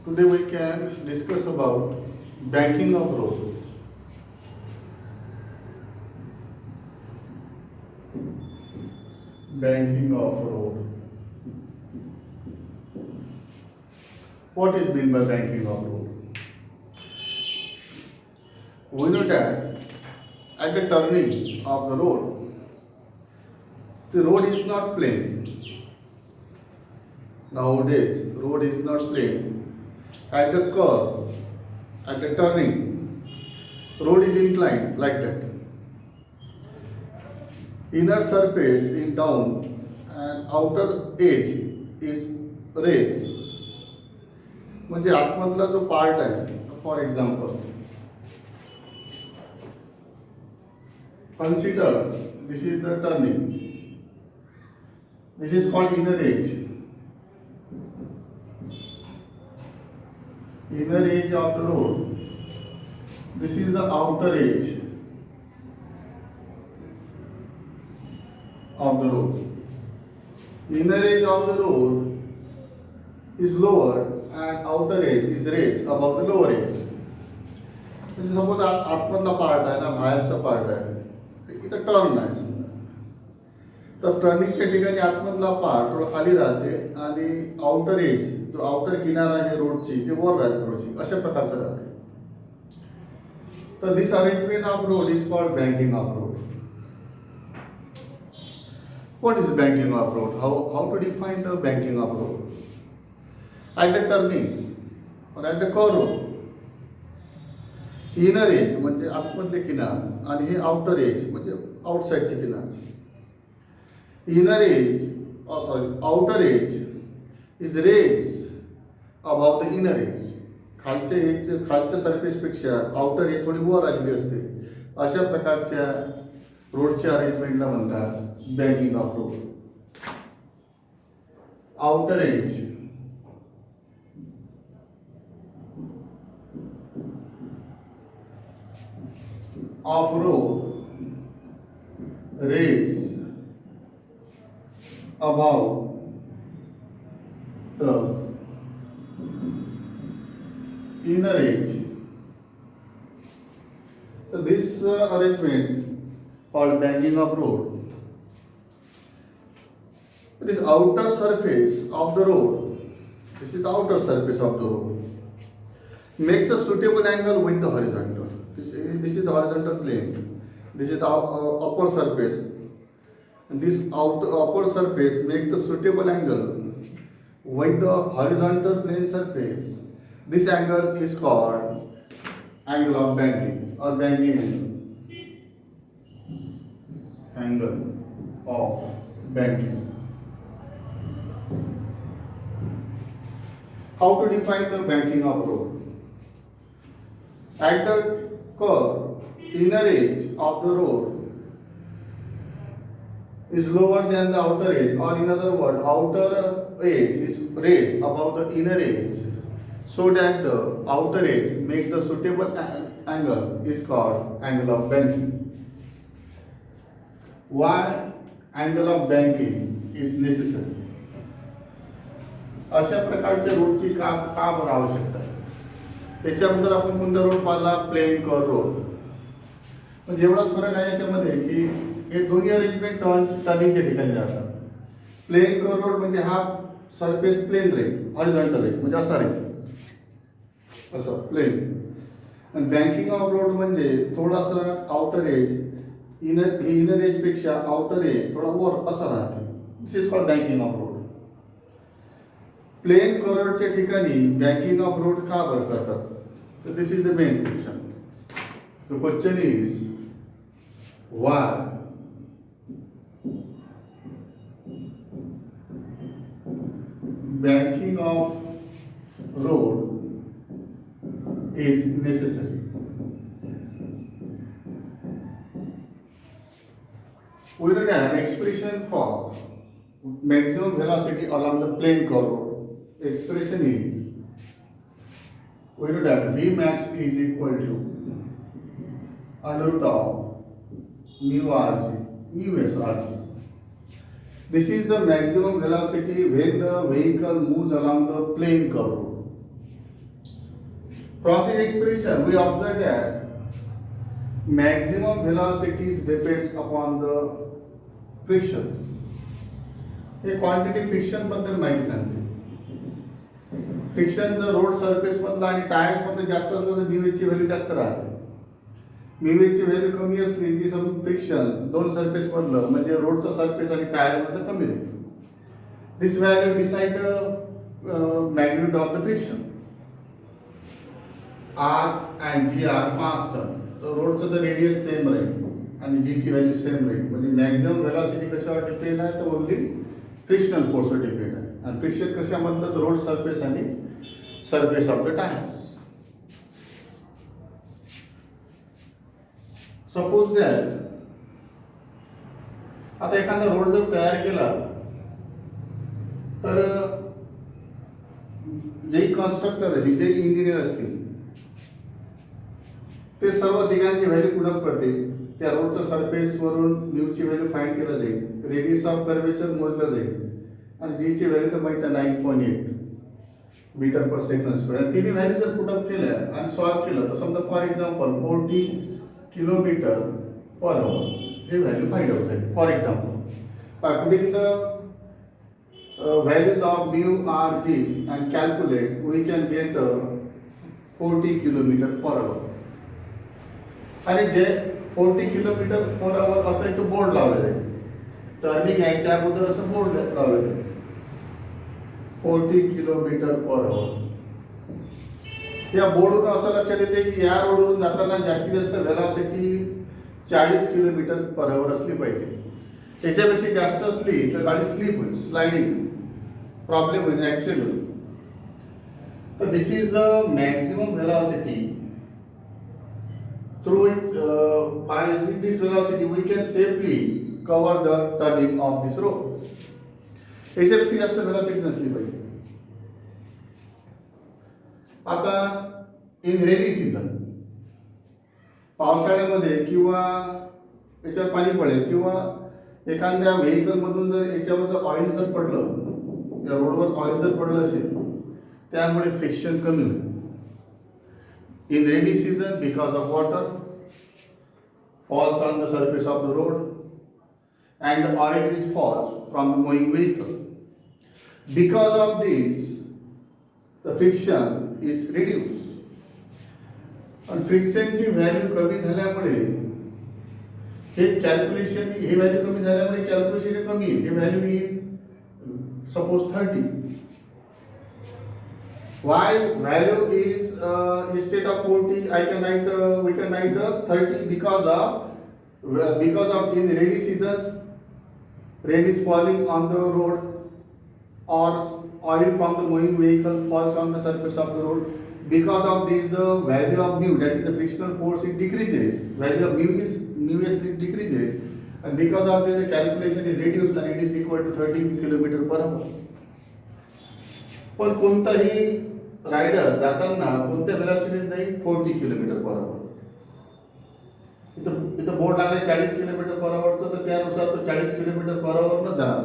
Today we can discuss about banking of road. Banking of road. What is meant by banking of road? We know that at the turning of the road is not plain. Nowadays, road is not plain. At the curve, at the turning, road is inclined like that. Inner surface is down and outer edge is raised. म्हणजे आतमधला जो part आहे, for example consider this is the turning. This is called inner edge. Inner edge of the road. This is the outer edge of the road. Inner edge of the road is lower and outer edge is raised above the lower edge. म्हणजे suppose आतमधला part आहे ना, बाहेरचा part आहे, इथं turn आहे समजा, तर टर्निंगच्या ठिकाणी आतमधला पार्ट थोडा खाली राहते आणि आउटर एज जो आउटर किनारा आहे रोडची ते वर राहते थोडीशी, अशा प्रकारचं राहते. तर this arrangement of road is called banking of road. What is banking of road? How to define the banking of road? At the turning or at the curve, inner edge म्हणजे आतमधले किनार आणि हे आउटर एज म्हणजे आउटसाइडचे किनार. Inner edge, outer edge is raised above the inner edge. खालच्या सरफेसपेक्षा outer as थोडी वर आलेली असते. अशा प्रकारच्या रोडच्या अरेंजमेंटला म्हणतात banking of road. Outer as of road raised above the inner edge. So this arrangement called banking of road. This outer surface of the road, this is the outer surface of the road, makes a suitable angle with the horizontal. This is the horizontal plane. This is the upper surface. And this upper surface makes the suitable angle with the horizontal plane surface. This angle is called angle of banking or banking angle. Angle of banking. How to define the banking of road? At the curve, inner edge of the road is lower than the outer edge, or in other words, outer edge is raised above the inner edge, so that the outer edge makes the suitable angle is called angle of banking. Why angle of banking is necessary? अशा प्रकारच्या रोडची का बरं आवश्यकता आहे? त्याच्याबद्दल आपण कोणता रोड पाहिला? Plane curve road. म्हणजे एवढाच फरक आहे याच्यामध्ये की हे दोन्ही अरेंजमेंट टर्निंगच्या ठिकाणी राहतात. प्लेन कर्व रोड म्हणजे हा सरफेस प्लेन राहील, हॉरिझॉन्टल राहील, म्हणजे असा राहील, असं प्लेन. आणि बँकिंग ऑफ रोड म्हणजे थोडासा आउटर एज इनर एज पेक्षा आउटर एज थोडा वर असा राहते. This is called banking of road. Plane कर्वच्या ठिकाणी बँकिंग ऑफ रोड का बरं करतात? तर this is the main question. The question is why banking of road is necessary. We don't have an expression for maximum velocity along the plane curve road. Expression is, we know that V max is equal to under root of mu rg, mu s rg. This is the maximum velocity when the vehicle moves along the plane curve road. From this expression, we observe that maximum velocities depends upon the friction. हे quantity friction बद्दल माहिती सांगते. Friction जर road surface मधलं आणि tyres मधलं जास्त असलं तर म्यू ची व्हॅल्यू जास्त राहते. म्यू ची व्हॅल्यू कमी असली की समजा फ्रिक्शन दोन सरफेस मधलं म्हणजे रोडचं सरफेस आणि टायर मधलं कमी राहील. This value decide magnitude of the friction. R and G are constant. तर रोडचं तर रेडियस सेम राहील आणि G ची व्हॅल्यू सेम राहील. म्हणजे मॅक्झिमम व्हेलॉसिटी कशावर डिपेंड आहे तर ओनली फ्रिक्शनल फोर्सवर डिपेंड आहे. आणि फ्रिक्शन कशामधलं रोड सरफेस आणि surface of the tyres. Suppose that आता एखादा रोड जर तयार केला तर जे कन्स्ट्रक्टर असतील जे इंजिनियर असतील ते सर्व दिगांची व्हॅल्यू पुटअप करतील. त्या रोडच्या सरफेस वरून म्यूची व्हॅल्यू फाइंड केलं जाईल. रेडियस ऑफ कर्वेचर मोजलं जाईल आणि जी ची व्हॅल्यू तर माहिती आहे 9.8 मीटर पर सेकंड स्क्वेअर. तिन्ही व्हॅल्यू जर पुटअप केल्या आणि सॉल्व्ह केलं तर समजा for example 40 kilometre per hour हे व्हॅल्यू फाइंड आउट झाली. For example by putting the values of mu r g and calculate we can get 40 kilometer per hour. आणि जे 40 किलोमीटर पर आवर असं एक बोर्ड लावलेलं आहे. टर्निंग यायच्या अगोदर असं बोर्ड लावलेलं आहे 40 किलोमीटर पर आवर. या बोर्डवरून असं लक्षात येते की या रोडवरून जाताना जास्तीत जास्त व्हेलॉसिटी 40 किलोमीटर पर आवर असली पाहिजे. त्याच्यापेक्षा जास्त असली तर गाडी स्लिप होईल, स्लायडिंग प्रॉब्लेम होईल, ऍक्सिडेंट होईल. तर this is the maximum velocity. Through by using this velocity we can safely cover the turning of this road. याच्यापेक्षा जास्त व्हेलॉसिटी नसली पाहिजे. आता इन रेनी सीझन पावसाळ्यामध्ये किंवा याच्यावर पाणी पडेल किंवा एखाद्या व्हेकल मधून जर याच्यावर जर ऑइल जर पडलं या रोडवर ऑइल जर पडलं असेल त्यामुळे फ्रिक्शन कमी होईल. In rainy season, because of water falls on the surface of the road and the oil is falls from the moving vehicle. Because of this, the friction is reduced. And friction ची value कमी झाल्यामुळे हे calculation ही value कमी झाल्यामुळे calculation कमी आहे. हे value येईल suppose 30. Why value is instead of 40 I can write we can write 30 because of in rainy season rain is falling on the road or oil from the moving vehicle falls on the surface of the road. Because of this the value of mu, that is the frictional force, it decreases. Value of mu is decreases and because of this the calculation is reduced and it is equal to 30 km per hour. पण कोणताही rider जाताना कोणत्या व्हेलॉसिटीने जाईल 40 kilometre per our. इथं board लागले 40 kilometre पर आवरचं तर त्यानुसार तो 40 किलोमीटर पर आवर न जाणार.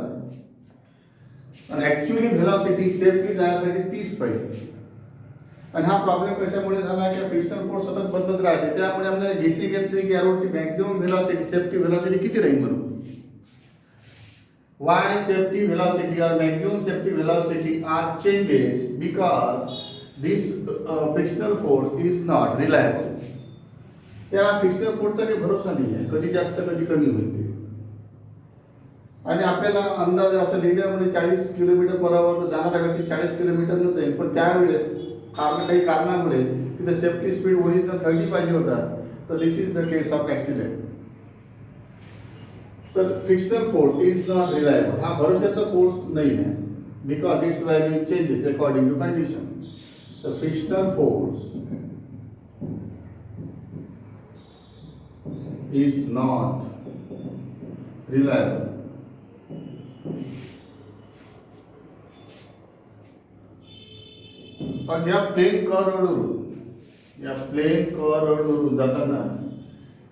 आणि ऍक्च्युअली व्हेलॉसिटी सेफली जाण्यासाठी 30 पाहिजे. आणि हा प्रॉब्लेम कशामुळे झाला की फ्रिक्शनल फोर्स सतत बदलत राहते. त्यामुळे आपल्याला गेसिंग घेतली की या रोडची मॅक्सिमम व्हेलॉसिटी सेफ्टी व्हेलॉसिटी किती राहील म्हणून. Why safety velocity or maximum safety velocity are changes because this frictional force is not reliable. त्या फ्रिक्शनल फोर्सचा काही भरोसा नाही आहे. कधी जास्त कधी कमी होते. आणि आपल्याला अंदाज असं लिहिल्यामुळे 40 किलोमीटर पर आवर जाणारा व्यक्ती 40 किलोमीटर न जाईल. पण त्यावेळेस काही कारणामुळे तिथे सेफ्टी स्पीड ओरिजिनल 30 पाहिजे होता. तर this is the case of accident. तर frictional force is not reliable. हा भरोशाचा फोर्स नाही आहे because its value changes according to condition. तर frictional force is not reliable. पण या प्लेन कर्ववरून जाताना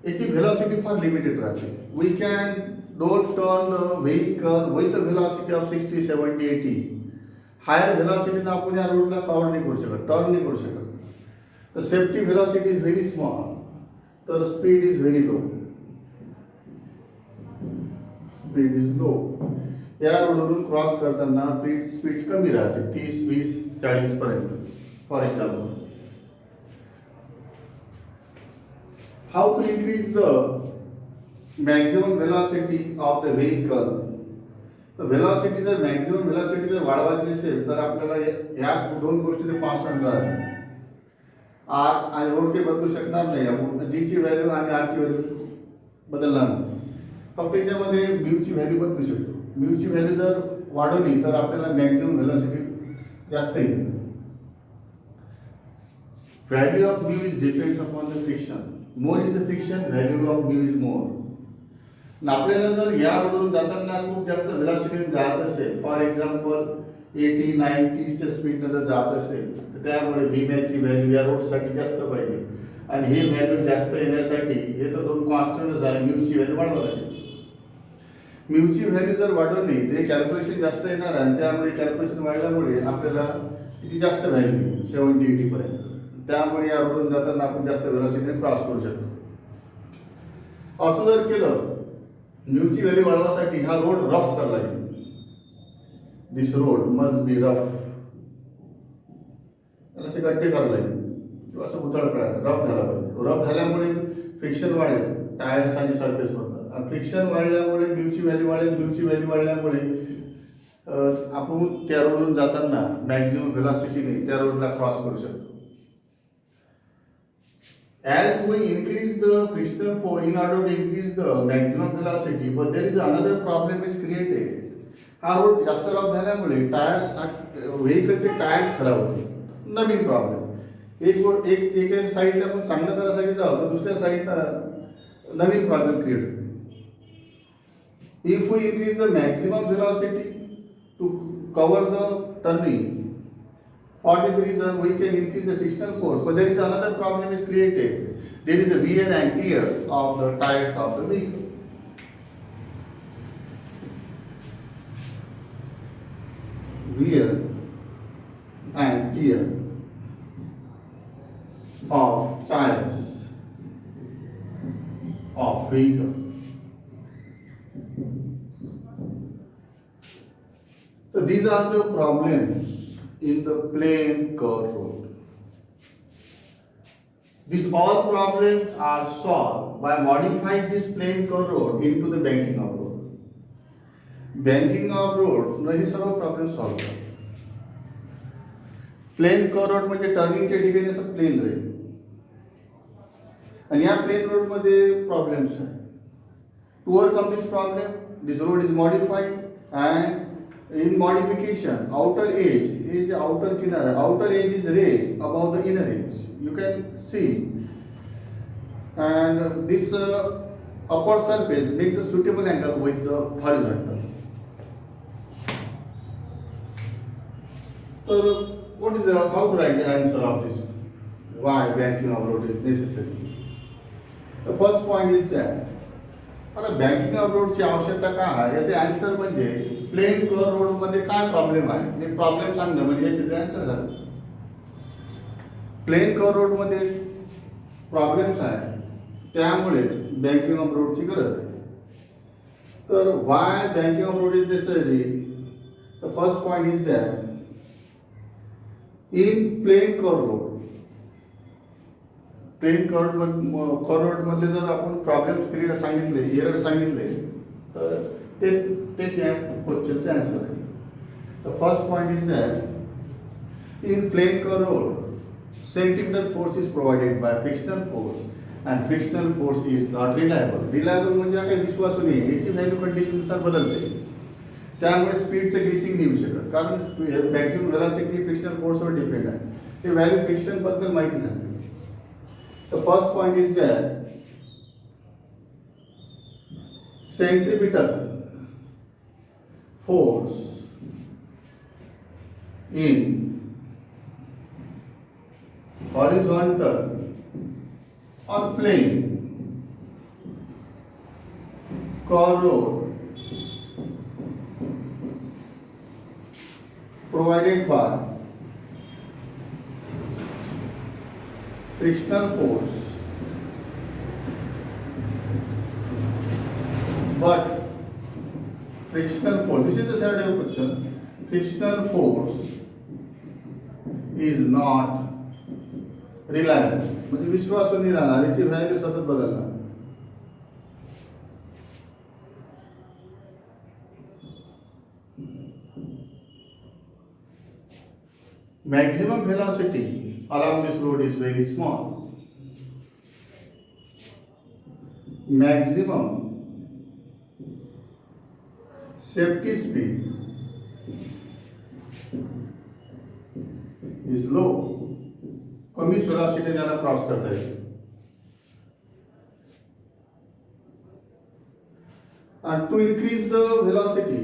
याची व्हेलॉसिटी फार लिमिटेड राहते. We can don't turn the vehicle with the velocity of 60, 70, 80. Higher व्हेलॉसिटीनं आपण या रोडला कव्हर नाही करू शकत, टर्न नाही करू शकत. The safety velocity is very small, तर speed is very low. Speed is low. या रोडवरून क्रॉस करताना स्पीड कमी राहते, 30, 20, 40 पर्यंत for example. How to increase the maximum velocity of the vehicle. Velocity जर मॅक्झिमम व्हेलॉसिटी जर वाढवायची असेल तर आपल्याला या दोन गोष्टी कॉन्स्टंट राहते. आर आणि रोड काही बदलू शकणार नाही आपण, जी ची व्हॅल्यू आणि आर ची व्हॅल्यू बदलणार नाही. फक्त त्याच्यामध्ये म्यूची व्हॅल्यू बदलू शकतो. म्यूची व्हॅल्यू जर वाढवली तर आपल्याला मॅक्झिमम व्हेलॉसिटी जास्त येईल. Value of mu is depends upon the friction. More is the friction, value of mu is more. आपल्याला जर या रोडवरून जाताना खूप जास्त व्हेलॉसिटीने जात असेल, फॉर एक्झाम्पल 80, 90 च्या स्पीडनं जर जात असेल तर त्यामुळे व्ही मॅक्सची व्हॅल्यू या रोडसाठी जास्त पाहिजे. आणि हे व्हॅल्यू जास्त येण्यासाठी हे तर दोन कॉन्स्टंटच आहे, म्यूची व्हॅल्यू वाढवावी लागेल. म्यूची व्हॅल्यू जर वाढवली तर कॅल्क्युलेशन जास्त येणार आहे, त्यामुळे कॅल्क्युलेशन वाढल्यामुळे आपल्याला किती जास्त व्हॅल्यू येईल, 70-80 पर्यंत. त्यामुळे या रोडवरून जाताना आपण जास्त व्हेलॉसिटीने क्रॉस करू शकतो. असं जर केलं, म्यूची व्हॅल्यू वाढवण्यासाठी हा रोड रफ करावा लागेल. This road must be rough. असे गड्डे करावे लागेल किंवा असं उथळ रफ झाला पाहिजे. रफ झाल्यामुळे फ्रिक्शन वाढेल, टायर्स आणि सरफेस बदलतात. फ्रिक्शन वाढल्यामुळे म्यूची व्हॅल्यू वाढेल. म्यूची व्हॅल्यू वाढल्यामुळे आपण त्या रोडवरून जाताना मॅक्झिमम व्हेलॉसिटीने त्या रोडला क्रॉस करू शकतो. As we increase the frictional force in order to increase the maximum velocity, but there is another problem is created. हा रोड जास्त रफ झाल्यामुळे टायर्स, व्हेकलचे टायर्स खराब होते. नवीन प्रॉब्लेम. एक साईडला आपण चांगलं करायसाठी जाऊ तर दुसऱ्या साईडला नवीन प्रॉब्लेम क्रिएट होते. If we increase the maximum velocity to cover the turning, for this reason we can increase the frictional force, but there is another problem is created. There is a wear and tears of the tires of the vehicle. Wear and tear of tires of vehicle. So these are the problems in the plain curve road. These all problems are solved by modifying this plain curve road into the banking of road. Banking of road न हे सर्व problem solve करतात. Plane curve road म्हणजे टर्निंगच्या ठिकाणी असं plane राहील आणि या प्लेन रोड मध्ये प्रॉब्लेम्स आहेत. To overcome this problem, this road is modified and in modification, outer edge is the outer kinara, outer edge is raised above the inner edge, you can see, and this upper surface make the suitable angle with the horizontal. So what is how to write the answer of this, why banking of road is necessary? The first point is that आता banking of रोडची आवश्यकता का आहे याचे answer म्हणजे plane curve road मध्ये काय problem आहे हे प्रॉब्लेम सांगणं म्हणजे याचे आन्सर झालं. प्लेन कर्व रोड मध्ये प्रॉब्लेम्स आहे, त्यामुळेच बँकिंग ऑफ रोडची गरज आहे. तर why banking of road is necessary? The first point is that in plane curve road, plane curve road मध्ये जर आपण प्रॉब्लेम्स क्रिएट सांगितले, एरर सांगितले तर तेच या क्वेश्चनचे आन्सर आहे. The first point is that in plane curve road centripetal force is provided by frictional force and frictional force is not reliable. Reliable म्हणजे काही विश्वासू नाही, याची व्हॅल्यू कंडिशननुसार बदलते, त्यामुळे स्पीडचं गेसिंग नाही येऊ शकत, कारण मॅक्झिमम व्हेलॉसिटी फ्रिक्शनल फोर्सवर डिपेंड आहे. ते व्हॅल्यू फ्रिक्शन बद्दल माहिती झाली. The first point is that centripetal force in horizontal or plane curve road provided by frictional force, but frictional force, this is the third question, frictional force is not reliable, म्हणजे विश्वास नाही राहणार, याची value सतत बदलणार. Maximum velocity along this road is very small. Maximum safety speed is low. कमीच velocity याला cross करता येईल. And to increase the velocity,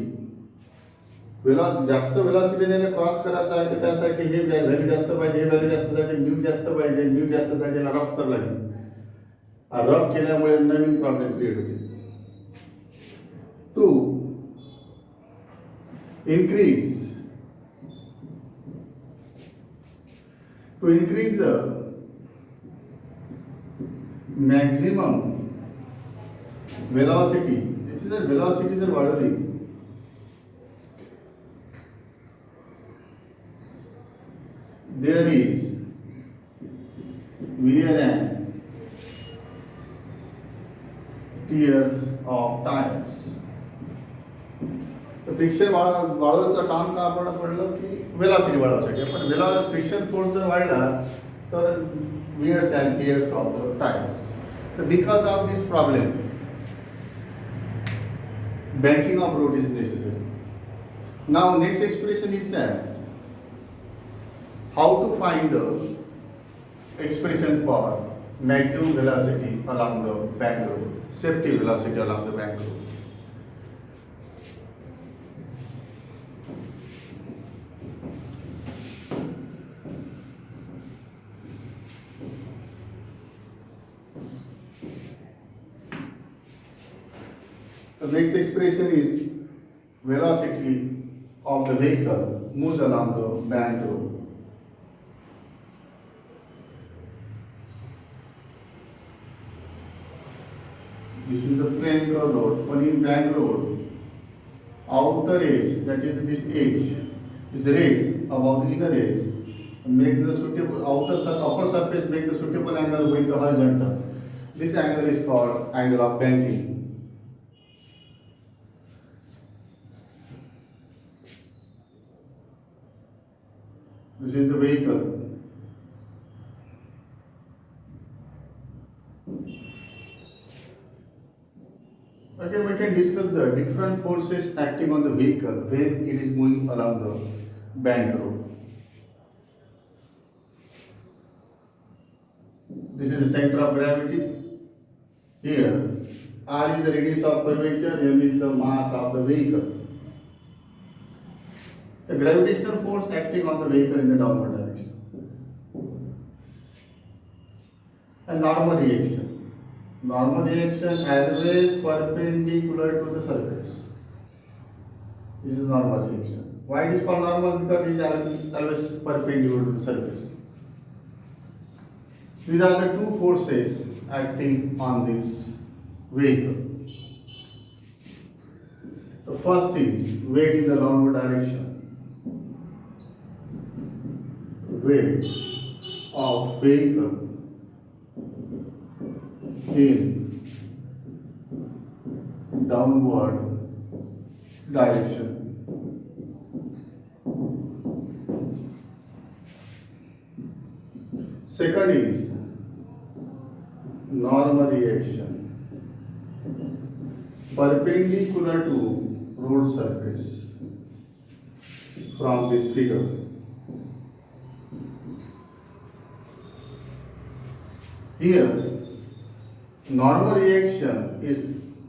जास्त वेलॉसिटीने क्रॉस करायचा आहे तर त्यासाठी हे व्हॅल्यू जास्त पाहिजे, हे व्हॅल्यू जास्तसाठी न्यू जास्त पाहिजे, न्यू जास्तसाठी रफ करावं लागेल. रफ केल्यामुळे नवीन प्रॉब्लेम क्रिएट होते. To increase the maximum velocity, त्याची जर velocity जर वाढवली there is wear and tears of tires. तर फ्रिक्शन वाढवायचं काम का आपण पडलं की वेलॉसिटी वाढवण्यासाठी. पण फ्रिक्शन फोर्स जर वाढला तर wears and tears of the tires. तर because of this problem banking of road is necessary. Now next expression is that how to find the expression for maximum velocity along the bank road, safety velocity along the bank road. The next expression is velocity of the vehicle moves along the bank road. This is the plain curve road. But in bank road, outer edge, that is this edge, is raised above the inner edge, makes the suitable upper surface make the suitable angle with the horizontal. This angle is called angle of banking. This is the vehicle. Okay, we can discuss the different forces acting on the vehicle when it is moving along the bank road. This is the center of gravity. Here, R is the radius of curvature, M is the mass of the vehicle. The gravitational force acting on the vehicle in the downward direction. And normal reaction. Normal reaction always perpendicular to the surface. This is normal reaction. Why it is called normal? Because it is always perpendicular to the surface. These are the two forces acting on this vehicle. The first is weight in the downward direction. Weight of vehicle in downward direction. Second is normal reaction perpendicular to road surface from this figure. Here, normal reaction is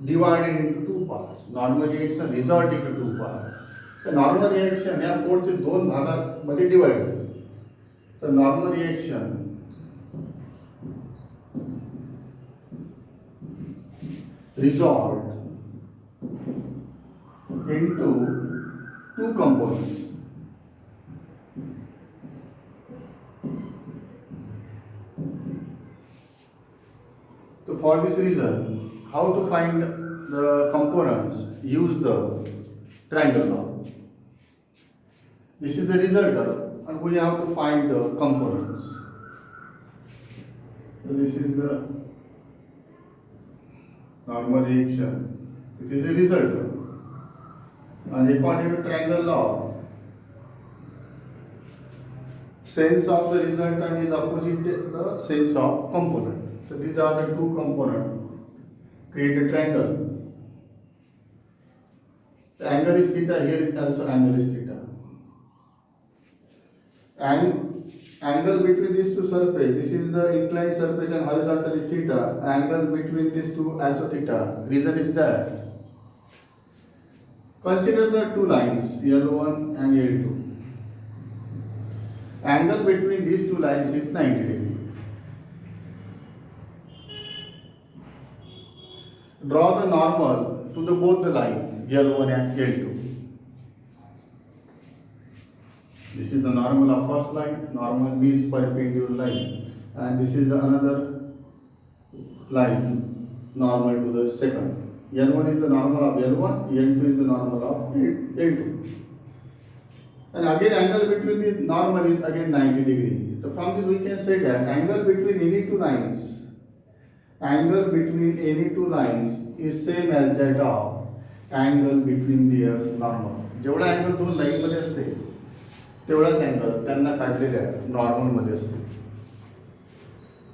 divided into two parts. Normal reaction result into two parts. The normal reaction या कोडचे दोन भागांमध्ये divide होते. तर normal reaction resolved into two components. for this reason, how to find the components? Use the triangle law. This is the resultant, and we have to find the components. So this is the normal reaction. It is a resultant. And according to triangle law, sense of the resultant is opposite the sense of component. So these are the two components. Create a triangle. The angle is theta. Here is also angle is theta. And angle between these two surfaces. This is the inclined surface and horizontal is theta. Angle between these two also theta. Reason is that consider the two lines L1 and L2. Angle between these two lines is 90 degrees. Draw the normal to the both the line L1 and L2. This is the normal of first line. Normal means perpendicular line, and this is the another line normal to the second. L1 is the normal of L1, L2 is the normal of L2. And again angle between the normal is again 90 degrees. So from this we can say that angle between any two lines is same as that of angle between their normal. जेवढा angle दोन line मध्ये असते तेवढाच angle त्यांना काढलेल्या normal मध्ये असते.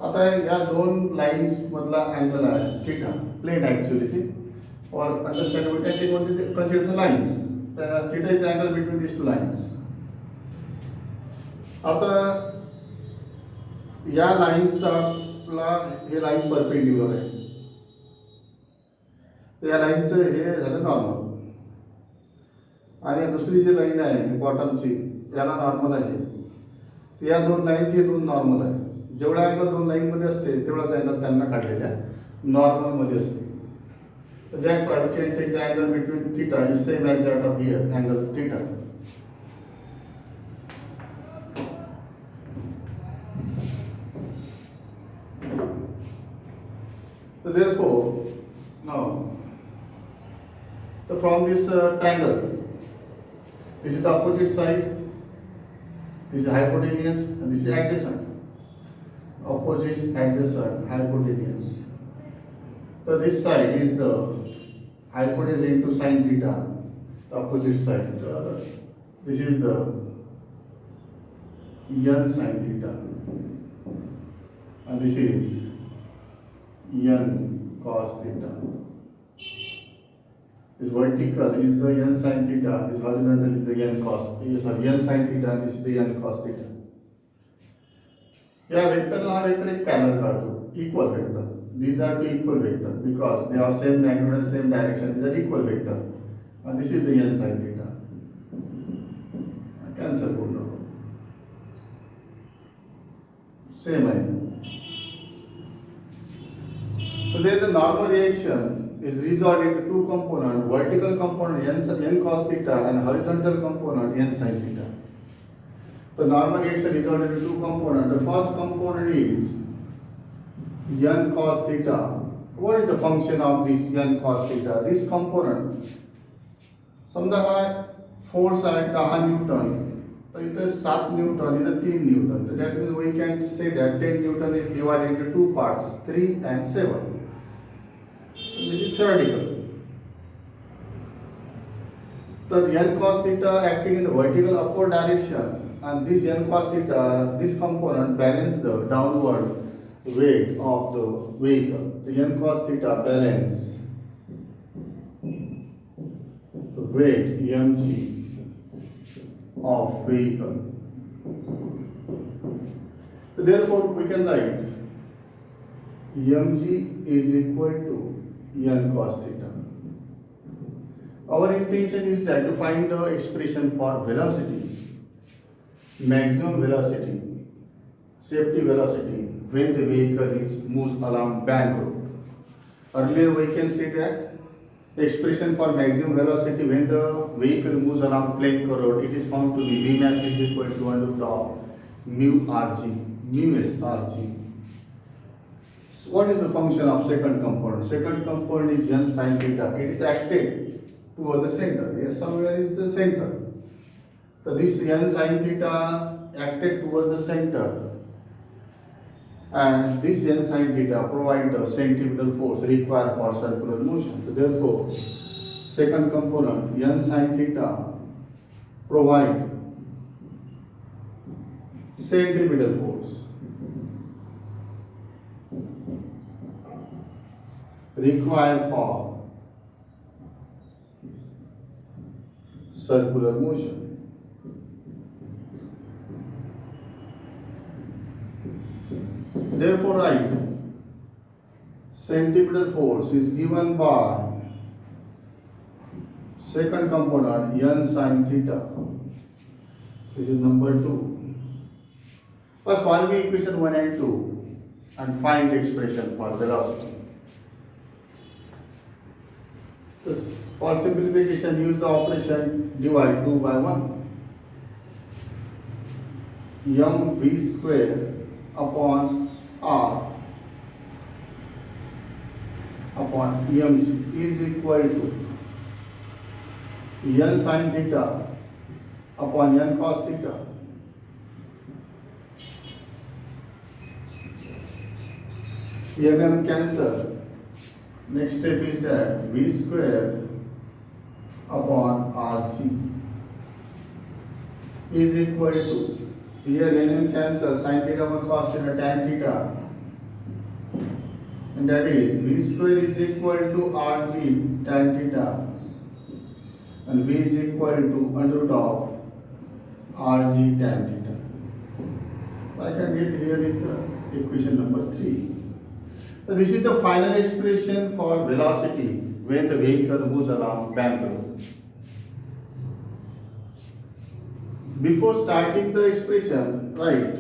आता या दोन लाईन्स मधला अँगल आहे थीटा, प्लेन ॲक्च्युअली ते for understanding we can take only consider the lines. Theta is the angle between this two lines. आता या लाईन्सला हे लाईन परपेंडिक्युलर आहे. या लाईनचं हे झालं नॉर्मल, आणि दुसरी जी लाईन आहे बॉटमची याला नॉर्मल आहे. या दोन लाईनचे दोन नॉर्मल आहे. जेवढा अँगल दोन लाईन मध्ये असते तेवढाच अँगल त्यांना काढलेल्या नॉर्मल मध्ये असते. That's why we can take the angle between theta is same as that of here angle theta. So therefore, now, so from this triangle, this is the opposite side, this is hypotenuse, and this is adjacent. Opposite, adjacent, hypotenuse. So this side is the hypotenuse into sin theta, the opposite side. This is the n sin theta, and this is n cos theta. This vertical is the n sin theta, this horizontal is the n sin theta, this is the n cos theta. या वेक्टरला हा vector एक parallel काढतो, equal vector. These are two equal vector because they are same magnitude and same direction. These are equal vector, and this is the n sin theta. Cancel both. Same है. So then the normal reaction is resolved into two components, vertical component n cos theta and horizontal component n sin theta. The normal reaction resolved into two components. The first component is n cos theta. What is the function of this n cos theta? This component, समजा हा force आहे 10 Newton, तर इथे 7 Newton, इथे 3 Newton. So that means we can say that 10 Newton is divided into two parts, 3 and 7. This is theoretical. So n cos theta acting in the vertical upward direction, and this n cos theta, this component balance the downward weight of the vehicle. The n cos theta balance the weight mg of vehicle. So therefore we can write mg is equal to n cos theta. Our intention is that to find the expression for velocity, maximum velocity, safety velocity when the vehicle is moves along bank road. Earlier we can say that expression for maximum velocity when the vehicle moves along plain road, it is found to be Vmax is equal to √ of mu rg, mu s rg. What is the function of second component? Second component is n sin theta. It is acted toward the center. Here somewhere is the center. So this n sin theta acted towards the center, and this n sin theta provide the centripetal force required for circular motion. So therefore, second component n sin theta provide centripetal force required for circular motion. Therefore, write centripetal force is given by second component n sin theta. This is number 2. First, solve equation 1 and 2 and find the expression for velocity. This, for simplification, use the operation divide 2 by 1. mv square upon r upon mg is equal to n sin theta upon n cos theta. Cancel. Next step is that v square upon rg is equal to, here nm cancel, sin theta upon cos theta, tan theta, and that is v square is equal to rg tan theta, and v is equal to under root of rg tan theta. I can get here is the equation number 3. So this is the final expression for velocity when the vehicle moves along bank road. Before starting the expression, write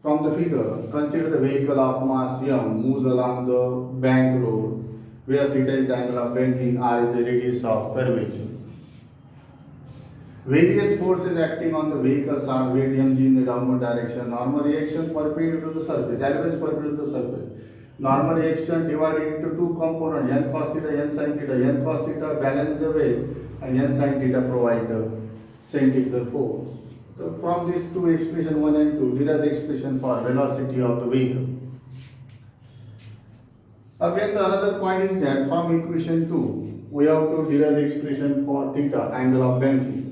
from the figure, consider the vehicle of mass m moves along the bank road where theta is the angle of banking, r is the radius of curvature. Various forces acting on the vehicles are weight mg in the downward direction. Normal reaction perpendicular to the surface, always perpendicular to the surface. Normal reaction divided into two components, n cos theta, n sin theta. N cos theta balance the weight and n sin theta provide the centripetal force. So from these two expressions 1 and 2, derive the expression for velocity of the vehicle. Again, the another point is that from equation 2, we have to derive the expression for theta, angle of banking.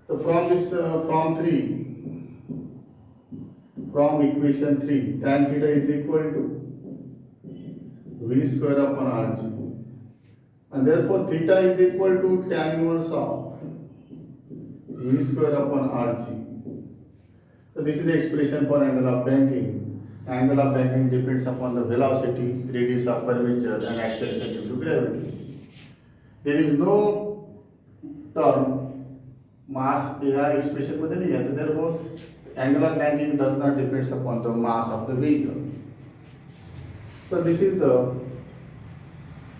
So from equation 3, tan theta is equal to v square upon rg, and therefore theta is equal to tan inverse of v square upon rg. So this is the expression for angle of banking. Angle of banking depends upon the velocity, radius of curvature, and acceleration due to gravity. There is no term mass expression मध्ये नहीं है, तो therefore angle of banking does not depends upon the mass of the vehicle. So this is the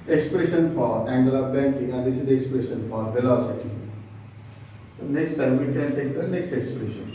expression for angle of banking, and this is the expression for velocity. So next time we can take the next expression.